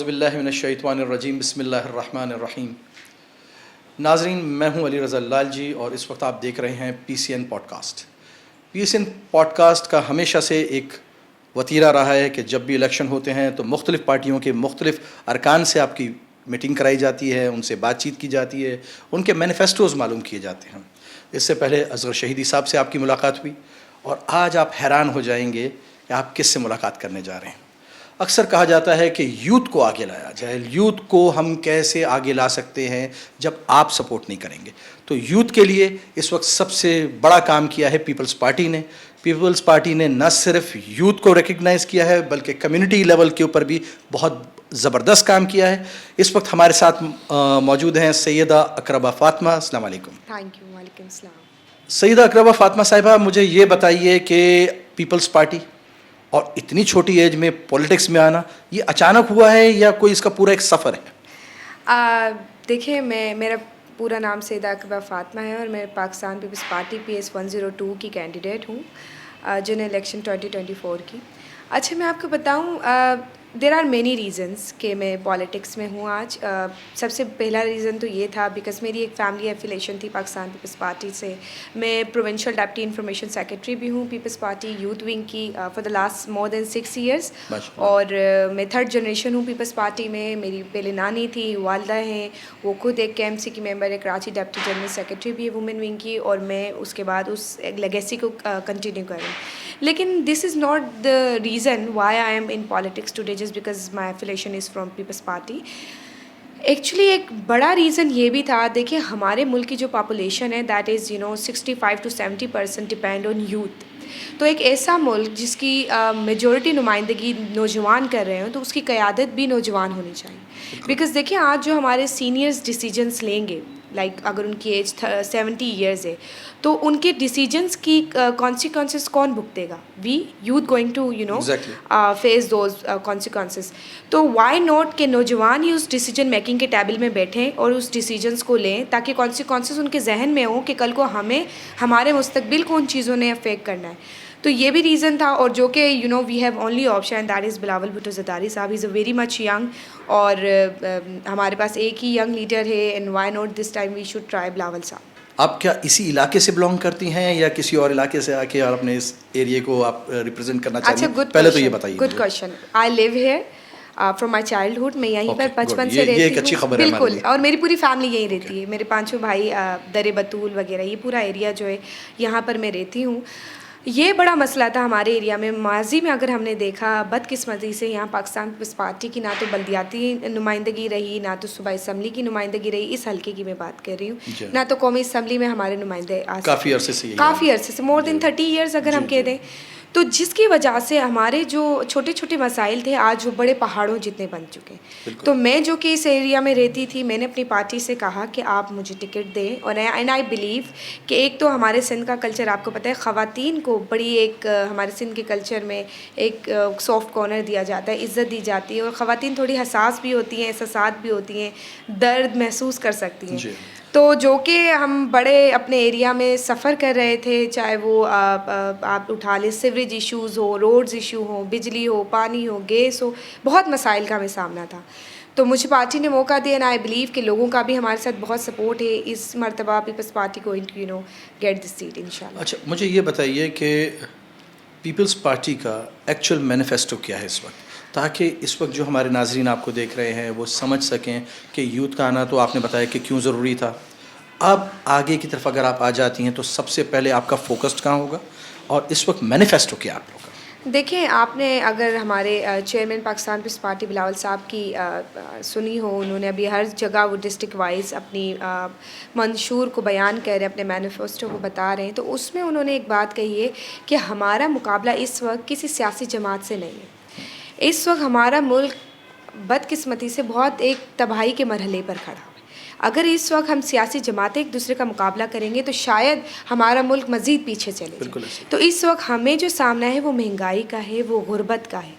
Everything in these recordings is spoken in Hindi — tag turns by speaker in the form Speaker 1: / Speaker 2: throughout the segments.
Speaker 1: औज़ुबिल्लाहि मिनश्शैतानिर्रजीम बिस्मिल्लाहिर्रहमानिर्रहीम। नाज़रीन, मैं हूं अली रज़ा लाल जी और इस वक्त आप देख रहे हैं PCN पॉडकास्ट। PCN पॉडकास्ट का हमेशा से एक वतीरा रहा है कि जब भी इलेक्शन होते हैं तो मुख्तलिफ़ पार्टियों के मुख्तलिफ़ अरकान से आपकी मीटिंग कराई जाती है, उनसे बातचीत की जाती है, उनके मैनिफेस्टोज़ मालूम किए जाते हैं। इससे पहले असगर शहीदी साहब से आपकी मुलाकात हुई और आज आप हैरान हो जाएंगे कि आप किससे मुलाकात करने जा रहे हैं। अक्सर कहा जाता है कि यूथ को आगे लाया जाए, यूथ को हम कैसे आगे ला सकते हैं जब आप सपोर्ट नहीं करेंगे। तो यूथ के लिए इस वक्त सबसे बड़ा काम किया है पीपल्स पार्टी ने। पीपल्स पार्टी ने न सिर्फ यूथ को रिकग्नाइज़ किया है बल्कि कम्युनिटी लेवल के ऊपर भी बहुत ज़बरदस्त काम किया है। इस वक्त हमारे साथ मौजूद हैं सैयदा अकरबा फ़ातिमा। अस्सलाम वालेकुम।
Speaker 2: Thank you. वालेकुम सलाम।
Speaker 1: सैयदा अकरबा फ़ातिमा साहिबा, मुझे ये बताइए कि पीपल्स पार्टी और इतनी छोटी एज में पॉलिटिक्स में आना, ये अचानक हुआ है या कोई इसका पूरा एक सफ़र है?
Speaker 2: देखिए, मेरा पूरा नाम सैयदा अकरबा फ़ातिमा है और मैं पाकिस्तान पीपल्स पार्टी PS 102 की कैंडिडेट हूँ, जिन्हें इलेक्शन 2024 की। अच्छा, मैं आपको बताऊँ, देर आर मेनी रीज़न्स कि मैं पॉलिटिक्स में हूँ आज। सबसे पहला रीज़न तो ये था बिकॉज़ मेरी एक फ़ैमिली एफिलेशन थी पाकिस्तान पीपल्स पार्टी से। मैं प्रोविंशियल डिप्टी इंफॉर्मेशन सेक्रेटरी भी हूँ पीपल्स पार्टी यूथ विंग की for the last more than 6 years. और मैं थर्ड जनरेशन हूँ पीपल्स पार्टी में। मेरी पहले नानी थी, वालदा हैं, वो खुद एक KMC की मेंबर है, कराची डिप्टी जनरल सेक्रेटरी भी है वुमेन विंग की, और मैं उसके बाद उस लेगेसी को कंटिन्यू करूँ। लेकिन this is not the reason why I am in politics today just because my affiliation is from Peoples Party. Actually एक बड़ा रीज़न ये भी था, देखिए हमारे मुल्क की जो पॉपुलेशन है that is 65 to 70% depend on youth. तो एक ऐसा मुल्क जिसकी मेजॉरिटी नुमाइंदगी नौजवान कर रहे हो, तो उसकी क़यादत भी नौजवान होनी चाहिए। बिकॉज़ देखिए, आज जो हमारे सीनियर्स डिसीजंस लेंगे, अगर उनकी एज 70 ईयर्स है, तो उनके डिसीजंस की कॉन्सिक्वेंसेस कौन भुगतेगा? We youth going to face those consequences. तो वाई नॉट के नौजवान ही उस डिसीजन मेकिंग के टेबल में बैठें और उस डिसीजंस को लें, ताकि कॉन्सिक्वेंसेस उनके जहन में हो कि कल को हमें हमारे मुस्तकबिल को उन चीज़ों ने अफेक्ट करना है। तो ये भी रीज़न था। और जो कि we have only option, that is Bilawal Bhutto Zardari साहब। Is a very much young, और हमारे पास एक ही यंग लीडर है, and why not this time we should try Bilawal साहब।
Speaker 1: आप क्या इसी इलाके से बिलोंग करती हैं या किसी और इलाके से आके और अपने इस एरिया को आप रिप्रेजेंट करना चाहती हैं? पहले तो ये बताइए।
Speaker 2: Good question. I live here from my childhood. मैं यहीं पर बचपन से रहती हूँ।
Speaker 1: ये एक अच्छी खबर है हमारे
Speaker 2: बिल्कुल, और मेरी पूरी फैमिली यहीं रहती है। मेरे 5 भाई, दरे बतूल वगैरह, ये पूरा एरिया जो है यहाँ पर मैं रहती हूँ। ये बड़ा मसला था हमारे एरिया में माजी में। अगर हमने देखा, बदकिस्मती से यहाँ पाकिस्तान पीपल्स पार्टी की ना तो बल्दियाती नुमाइंदगी रही, ना तो सूबाई असम्बली की नुमाइंदगी रही। इस हल्के की मैं बात कर रही हूँ, ना तो कौमी असम्बली में हमारे नुमाइंदे
Speaker 1: काफ़ी
Speaker 2: अरसे से मोर देन 30 ईयर्स अगर हम कह दें। तो जिसकी वजह से हमारे जो छोटे छोटे मसाइल थे आज वो बड़े पहाड़ों जितने बन चुके हैं। तो मैं जो कि इस एरिया में रहती थी, मैंने अपनी पार्टी से कहा कि आप मुझे टिकट दें। और एंड आई बिलीव कि एक तो हमारे सिंध का कल्चर आपको पता है, ख़वातीन को बड़ी एक हमारे सिंध के कल्चर में एक सॉफ्ट कॉर्नर दिया जाता है, इज़्ज़त दी जाती है। और ख़वातीन थोड़ी हसास भी होती हैं, एहसासात भी होती हैं, दर्द महसूस कर सकती हैं। तो जो कि हम बड़े अपने एरिया में सफ़र कर रहे थे, चाहे वो आप उठा लें, सीवरेज इश्यूज़ हो, रोड्स इशू हो, बिजली हो, पानी हो, गैस हो, बहुत मसाइल का हमें सामना था। तो मुझे पार्टी ने मौका दिया, एंड आई बिलीव कि लोगों का भी हमारे साथ बहुत सपोर्ट है। इस मरतबा पीपल्स पार्टी को गेट दिस सीट इंशाल्लाह।
Speaker 1: अच्छा, मुझे ये बताइए कि पीपल्स पार्टी का एक्चुअल मैनिफेस्टो क्या है इस वक्त, ताकि इस वक्त जो हमारे नाजरीन आपको देख रहे हैं वो समझ सकें कि यूथ का आना तो आपने बताया कि क्यों ज़रूरी था। अब आगे की तरफ अगर आप आ जाती हैं तो सबसे पहले आपका फोकस कहाँ होगा और इस वक्त मैनिफेस्टो क्या आप लोग का?
Speaker 2: देखिए, आपने अगर हमारे chairman Pakistan Peoples Party Bilawal साहब की सुनी हो, उन्होंने अभी हर जगह वो डिस्ट्रिक्ट वाइज अपनी मंशूर को बयान कर रहे हैं, अपने मैनिफेस्टो को बता रहे हैं। तो उसमें उन्होंने एक बात कही है कि हमारा मुकाबला इस वक्त किसी सियासी जमात से नहीं है। इस वक्त हमारा मुल्क बदकिस्मती से बहुत एक तबाही के मरहले पर खड़ा है। अगर इस वक्त हम सियासी जमातें एक दूसरे का मुकाबला करेंगे तो शायद हमारा मुल्क मज़ीद पीछे चले जाए। तो इस वक्त हमें जो सामना है वो महंगाई का है, वो गुर्बत का है।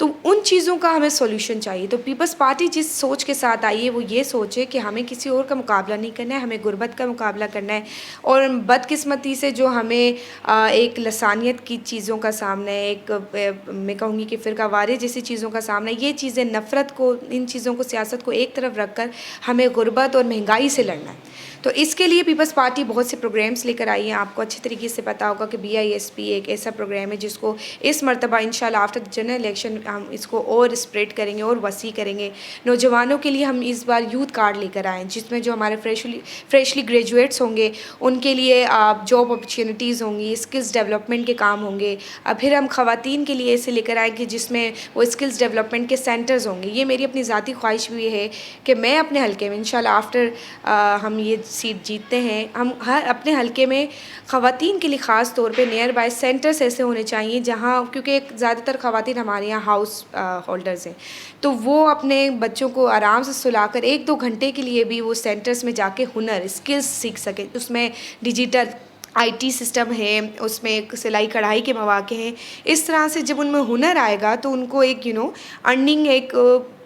Speaker 2: तो उन चीज़ों का हमें सॉल्यूशन चाहिए। तो पीपल्स पार्टी जिस सोच के साथ आई है वो ये सोचे कि हमें किसी और का मुकाबला नहीं करना है, हमें गुर्बत का मुकाबला करना है। और बदकिस्मती से जो हमें एक लसानियत की चीज़ों का सामना है, एक मैं कहूँगी कि फ़िरकावारी जैसी चीज़ों का सामना है, ये चीज़ें नफ़रत को, इन चीज़ों को, सियासत को एक तरफ रख कर हमें गुर्बत और महंगाई से लड़ना है। तो इसके लिए पीपल्स पार्टी बहुत से प्रोग्राम्स लेकर आई हैं। आपको अच्छी तरीके से पता होगा कि BISP एक ऐसा प्रोग्राम है जिसको इस मरतबा इंशाल्लाह आफ्टर द जनरल इलेक्शन हम इसको और स्प्रेड करेंगे और वसी करेंगे। नौजवानों के लिए हम इस बार यूथ कार्ड लेकर आए हैं, जिसमें जो हमारे फ्रेशली ग्रेजुएट्स होंगे उनके लिए जॉब अपॉर्चुनिटीज़ होंगी, स्किल्स डेवलपमेंट के काम होंगे। फिर हम ख़वातीन के लिए ऐसे लेकर आए कि जिसमें वो स्किल्स डेवलपमेंट के सेंटर्स होंगे। ये मेरी अपनी ज़ाती ख्वाहिश भी है कि मैं अपने हल्के में इंशाल्लाह आफ्टर हम ये सीट जीतते हैं, हम हर अपने हल्के में ख़वातीन के लिए ख़ास तौर पे नियर बाय सेंटर्स ऐसे होने चाहिए जहाँ, क्योंकि ज़्यादातर ख़वातीन हमारे यहाँ हाउस होल्डर्स हैं, तो वो अपने बच्चों को आराम से सुलाकर 1-2 घंटे के लिए भी वो सेंटर्स में जाके हुनर स्किल्स सीख सकें। उसमें डिजिटल IT सिस्टम है, उसमें एक सिलाई कढ़ाई के मौक़े हैं। इस तरह से जब उनमें हुनर आएगा तो उनको एक अर्निंग, एक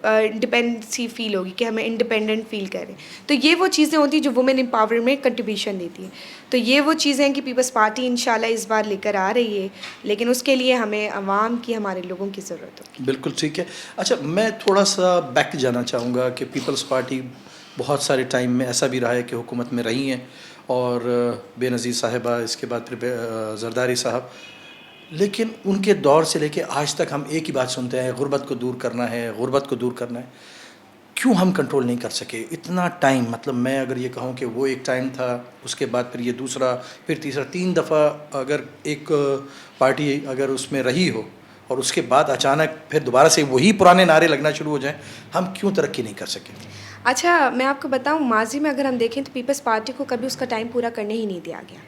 Speaker 2: इंडिपेंडेंसी फ़ील होगी कि हमें इंडिपेंडेंट फ़ील करें। तो ये वो चीज़ें होती हैं जो वुमेन एम्पावरमेंट में कंट्रीब्यूशन देती हैं। तो ये वो चीज़ें हैं कि पीपल्स पार्टी इंशाल्लाह इस बार लेकर आ रही है, लेकिन उसके लिए हमें अवाम की, हमारे लोगों की ज़रूरत है।
Speaker 1: बिल्कुल ठीक है। अच्छा, मैं थोड़ा सा बैक जाना चाहूँगा कि पीपल्स पार्टी बहुत सारे टाइम में ऐसा भी रहा है कि हुकूमत में रही हैं, और बेनज़ीर साहिबा, इसके बाद फिर ज़रदारी साहब, लेकिन उनके दौर से लेके आज तक हम एक ही बात सुनते हैं, गुर्बत को दूर करना है, गुर्बत को दूर करना है। क्यों हम कंट्रोल नहीं कर सके इतना टाइम? मतलब मैं अगर ये कहूँ कि वो एक टाइम था, उसके बाद फिर ये दूसरा, फिर तीसरा, 3 दफ़ा अगर एक पार्टी अगर उसमें रही हो और उसके बाद अचानक फिर दोबारा से वही पुराने नारे लगना शुरू हो जाएं, हम क्यों तरक्की नहीं कर सके?
Speaker 2: अच्छा, मैं आपको बताऊं, माजी में अगर हम देखें तो पीपल्स पार्टी को कभी उसका टाइम पूरा करने ही नहीं दिया गया।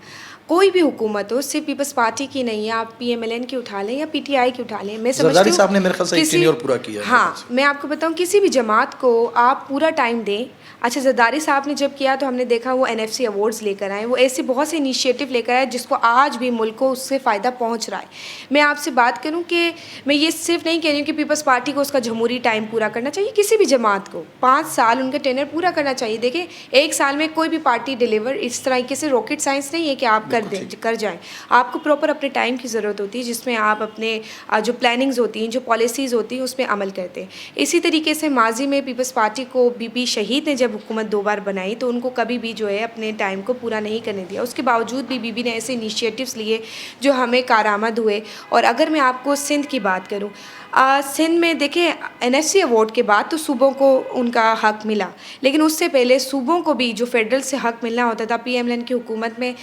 Speaker 2: कोई भी हुकूमत हो, सिर्फ पीपल्स पार्टी की नहीं है, आप PMLN की उठा लें या PTI की उठा लें, मैं समझती हूँ
Speaker 1: ज़रदारी साहब ने मेरे ख्याल से एक टेन्योर पूरा किया है।
Speaker 2: हाँ, मैं आपको बताऊँ, किसी भी जमात को आप पूरा टाइम दें। अच्छा, ज़रदारी साहब ने जब किया तो हमने देखा वो NFC अवार्ड्स लेकर आए, वो ऐसे बहुत से इनिशिएटिव लेकर आए जिसको आज भी मुल्क को उससे फ़ायदा पहुँच रहा है। मैं आपसे बात करूँ कि मैं ये सिर्फ नहीं कह रही हूँ कि पीपल्स पार्टी को उसका जमहूरी टाइम पूरा करना चाहिए, किसी भी जमात को 5 साल उनका टेन्योर पूरा करना चाहिए। देखिए, 1 साल में कोई भी पार्टी डिलीवर इस तरीके से रॉकेट साइंस नहीं है कि आप कर जाएँ। आपको प्रॉपर अपने टाइम की ज़रूरत होती है जिसमें आप अपने जो प्लानिंग्स होती हैं, जो पॉलिसीज़ होती हैं, उसमें अमल करते हैं। इसी तरीके से माजी में पीपल्स पार्टी को बीबी शहीद ने जब हुकूमत 2 बार बनाई तो उनको कभी भी जो है अपने टाइम को पूरा नहीं करने दिया। उसके बावजूद भी बीबी ने ऐसे इनिशिएटिव्स लिए जो हमें कारआमद हुए। और अगर मैं आपको सिंध की बात करूँ, सिंध में देखें, NFC अवार्ड के बाद तो सूबों को उनका हक़ मिला, लेकिन उससे पहले सूबों को भी जो फेडरल से हक़ मिलना होता था PMLN की हुकूमत में,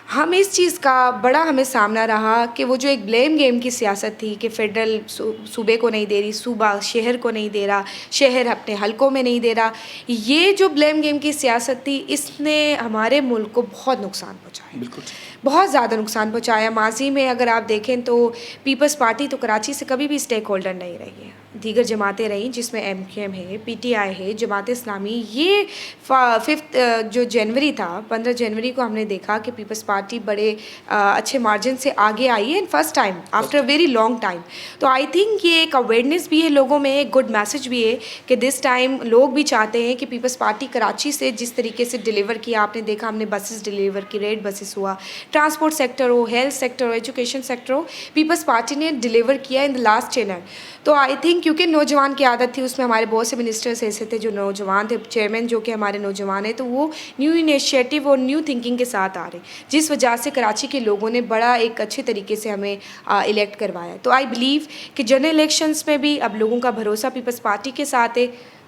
Speaker 2: हम इस चीज़ का बड़ा हमें सामना रहा कि वो जो एक ब्लेम गेम की सियासत थी कि फ़ेडरल सूबे को नहीं दे रही, सूबा शहर को नहीं दे रहा, शहर अपने हलकों में नहीं दे रहा, ये जो ब्लेम गेम की सियासत थी इसने हमारे मुल्क को बहुत नुकसान पहुँचाया।
Speaker 1: बिल्कुल,
Speaker 2: बहुत ज़्यादा नुकसान पहुँचाया। माजी में अगर आप देखें तो पीपल्स पार्टी तो कराची से कभी भी स्टेक होल्डर नहीं रही है, दीगर जमातें रहीं जिसमें MQM है, PTI है, जमात इस्लामी। ये 5 जो जनवरी था, 15 जनवरी को हमने देखा कि पीपल्स पार्टी बड़े अच्छे मार्जिन से आगे आई है, first time after a very long time. तो आई थिंक ये एक अवेयरनेस भी है लोगों में, एक गुड मैसेज भी है कि दिस टाइम लोग भी चाहते हैं कि पीपल्स पार्टी कराची से जिस तरीके से डिलीवर किया, आपने देखा हमने बसेस डिलीवर की, रेड बसेस हुआ, ट्रांसपोर्ट सेक्टर हो, हेल्थ सेक्टर हो, एजुकेशन सेक्टर हो, पीपल्स पार्टी ने डिलीवर किया इन द लास्ट टेन्योर। तो आई थिंक क्योंकि नौजवान की आदत थी, उसमें हमारे बहुत से मिनिस्टर्स ऐसे थे जो नौजवान थे, चेयरमैन जो कि हमारे नौजवान हैं, तो वो न्यू इनिशिएटिव और न्यू थिंकिंग के साथ आ रहे, जिस वजह से कराची के लोगों ने बड़ा एक अच्छे तरीके से हमें इलेक्ट करवाया। तो आई बिलीव कि जनरल इलेक्शंस में भी अब लोगों का भरोसा पीपल्स पार्टी के साथ है,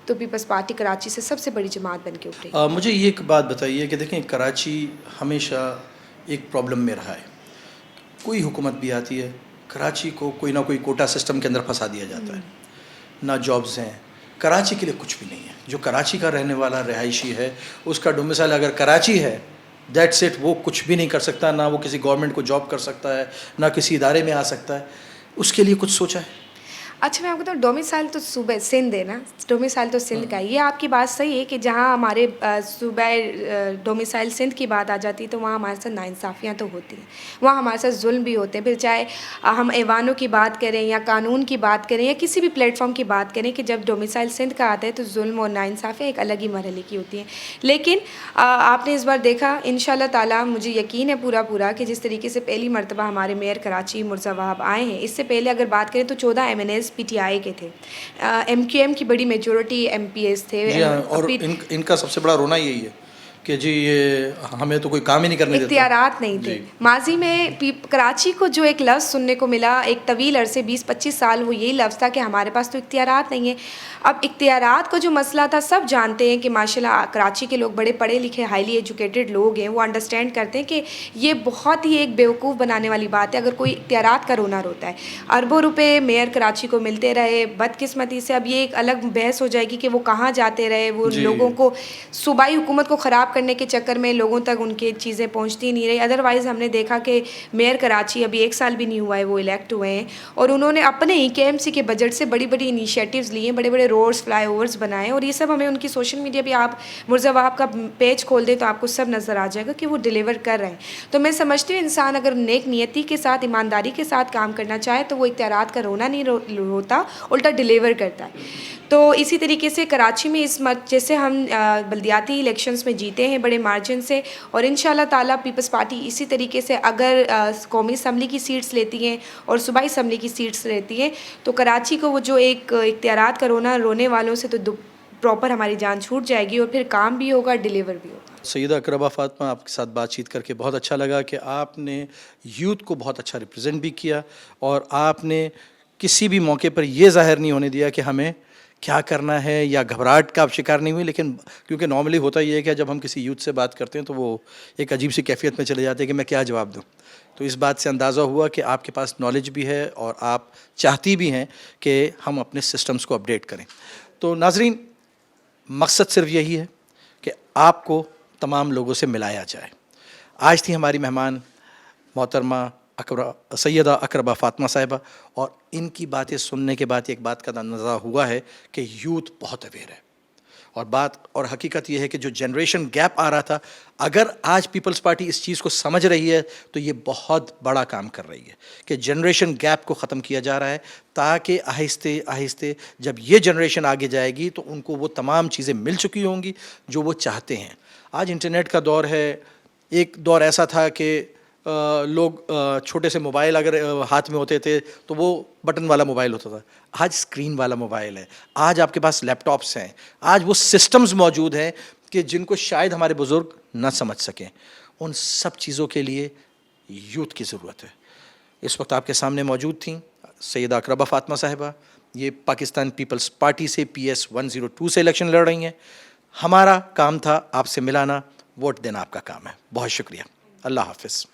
Speaker 2: तो पीपल्स पार्टी कराची से सबसे बड़ी जमात बन के उठेगी।
Speaker 1: मुझे ये एक बात बताइए कि देखें, कराची हमेशा एक प्रॉब्लम में रहा है। कोई हुकूमत भी आती है, कराची को कोई ना कोई कोटा सिस्टम के अंदर फंसा दिया जाता है, ना जॉब्स हैं, कराची के लिए कुछ भी नहीं है। जो कराची का रहने वाला रिहायशी है, उसका डोमिसाइल अगर कराची है, दैट्स इट, वो कुछ भी नहीं कर सकता, ना वो किसी गवर्नमेंट को जॉब कर सकता है, ना किसी इदारे में आ सकता है। उसके लिए कुछ सोचा है?
Speaker 2: अच्छा, मैं आपको बताऊँ, डोमिसाइल तो सूबे सिंध है ना, डोमिसाइल तो सिंध का है। ये आपकी बात सही है कि जहाँ हमारे सूबे डोमिसाइल सिंध की बात आ जाती है तो वहाँ हमारे साथ नाइंसाफ़ियाँ तो होती हैं, वहाँ हमारे साथ जुल्म भी होते हैं। फिर चाहे हम ऐवानों की बात करें या कानून की बात करें या किसी भी प्लेटफॉर्म की बात करें, कि जब डोमिसाइल सिंध का आता है तो जुल्म और नाइंसाफ़ियाँ एक अलग ही मरहले की होती हैं। लेकिन आपने इस बार देखा, इंशाल्लाह ताला मुझे यकीन है पूरा कि जिस तरीके से पहली मरतबा हमारे मेयर कराची मुर्ज़ा वहाब आए हैं, इससे पहले अगर बात करें तो 14 MNAs PTI के थे। MQM की बड़ी मेजॉरिटी MPs थे।
Speaker 1: जी हाँ, और इनका सबसे बड़ा रोना यही है कि जी ये हमें तो कोई काम ही नहीं करने देता।
Speaker 2: इख्तियारात नहीं थे।
Speaker 1: जी।
Speaker 2: माजी में कराची को जो एक लफ्ज़ सुनने को मिला एक तवील अरसे 20-25 साल, वो यही लफ्ज़ था कि हमारे पास तो इख्तियारात नहीं है। अब इख्तियारात का जो मसला था, सब जानते हैं कि माशाल्लाह कराची के लोग बड़े पढ़े लिखे हाईली एजुकेटेड लोग हैं, वो अंडरस्टैंड करते हैं कि ये बहुत ही एक बेवकूफ़ बनाने वाली बात है अगर कोई इख्तियारात का रोना रोता है। अरबों रुपए मेयर कराची को मिलते रहे, बदकिस्मती से अब ये एक अलग बहस हो जाएगी कि वो कहाँ जाते रहे, वो
Speaker 1: जी।
Speaker 2: लोगों को सूबाई हुकूमत को ख़राब करने के चक्कर में लोगों तक उनकी चीज़ें पहुँचती नहीं रही। अदरवाइज़ हमने देखा कि मेयर कराची अभी 1 साल भी नहीं हुआ है वो इलेक्ट हुए हैं, और उन्होंने अपने ही KMC के बजट से बड़ी बड़ी इनिशिएटिव्स लिए, बड़े बड़े रोड्स फ्लाईओवर्स बनाए, और ये सब हमें उनकी सोशल मीडिया पे आप मुर्ज़ा वहाब का पेज खोल दें तो आपको सब नज़र आ जाएगा कि वो डिलीवर कर रहे हैं। तो मैं समझती हूँ इंसान अगर नेक नियति के साथ, ईमानदारी के साथ काम करना चाहे तो वो इख्तियारात का रोना नहीं रोता, उल्टा डिलीवर करता है। तो इसी तरीके से कराची में इस जैसे हम बल्दियाती इलेक्शंस में जीते हैं बड़े मार्जिन से, और इंशाल्लाह ताला पीपल्स पार्टी इसी तरीके से अगर कौमी असम्बली की सीट्स लेती हैं और सूबाई असम्बली की सीट्स लेती हैं तो कराची को वो जो एक इख्तियारात का रोने वालों से तो प्रॉपर हमारी जान छूट जाएगी, और फिर काम भी होगा, डिलीवर भी होगा।
Speaker 1: सैयदा अकरबा फ़ातिमा, आपके साथ बातचीत करके बहुत अच्छा लगा कि आपने यूथ को बहुत अच्छा रिप्रेजेंट भी किया, और आपने किसी भी मौके पर यह ज़ाहिर नहीं होने दिया कि हमें क्या करना है, या घबराहट का आप शिकार नहीं हुई। लेकिन क्योंकि नॉर्मली होता ये है कि जब हम किसी यूथ से बात करते हैं तो वो एक अजीब सी कैफियत में चले जाते हैं कि मैं क्या जवाब दूँ। तो इस बात से अंदाज़ा हुआ कि आपके पास नॉलेज भी है और आप चाहती भी हैं कि हम अपने सिस्टम्स को अपडेट करें। तो नाज़रीन, मकसद सिर्फ यही है कि आपको तमाम लोगों से मिलाया जाए। आज थी हमारी मेहमान मोहतरमा सैयदा अकरबा फ़ातिमा साहिबा, और इनकी बातें सुनने के बाद एक बात का अंदाज़ा हुआ है कि यूथ बहुत अवेयर है, और हकीकत यह है कि जो जनरेशन गैप आ रहा था, अगर आज पीपल्स पार्टी इस चीज़ को समझ रही है तो ये बहुत बड़ा काम कर रही है कि जनरेशन गैप को ख़त्म किया जा रहा है, ताकि आहिस्ते आहिस्ते जब ये जनरेशन आगे जाएगी तो उनको वो तमाम चीज़ें मिल चुकी होंगी जो वो चाहते हैं। आज इंटरनेट का दौर है। एक दौर ऐसा था कि लोग छोटे से मोबाइल अगर हाथ में होते थे तो वो बटन वाला मोबाइल होता था, आज स्क्रीन वाला मोबाइल है, आज आपके पास लैपटॉप्स हैं, आज वो सिस्टम्स मौजूद हैं कि जिनको शायद हमारे बुज़ुर्ग न समझ सकें। उन सब चीज़ों के लिए यूथ की ज़रूरत है। इस वक्त आपके सामने मौजूद थी सैयदा अकरबा फ़ातिमा साहिबा, ये पाकिस्तान पीपल्स पार्टी से PS 102 से इलेक्शन लड़ रही हैं। हमारा काम था आपसे मिलाना, वोट देना आपका काम है। बहुत शुक्रिया। अल्लाह हाफ़िज़।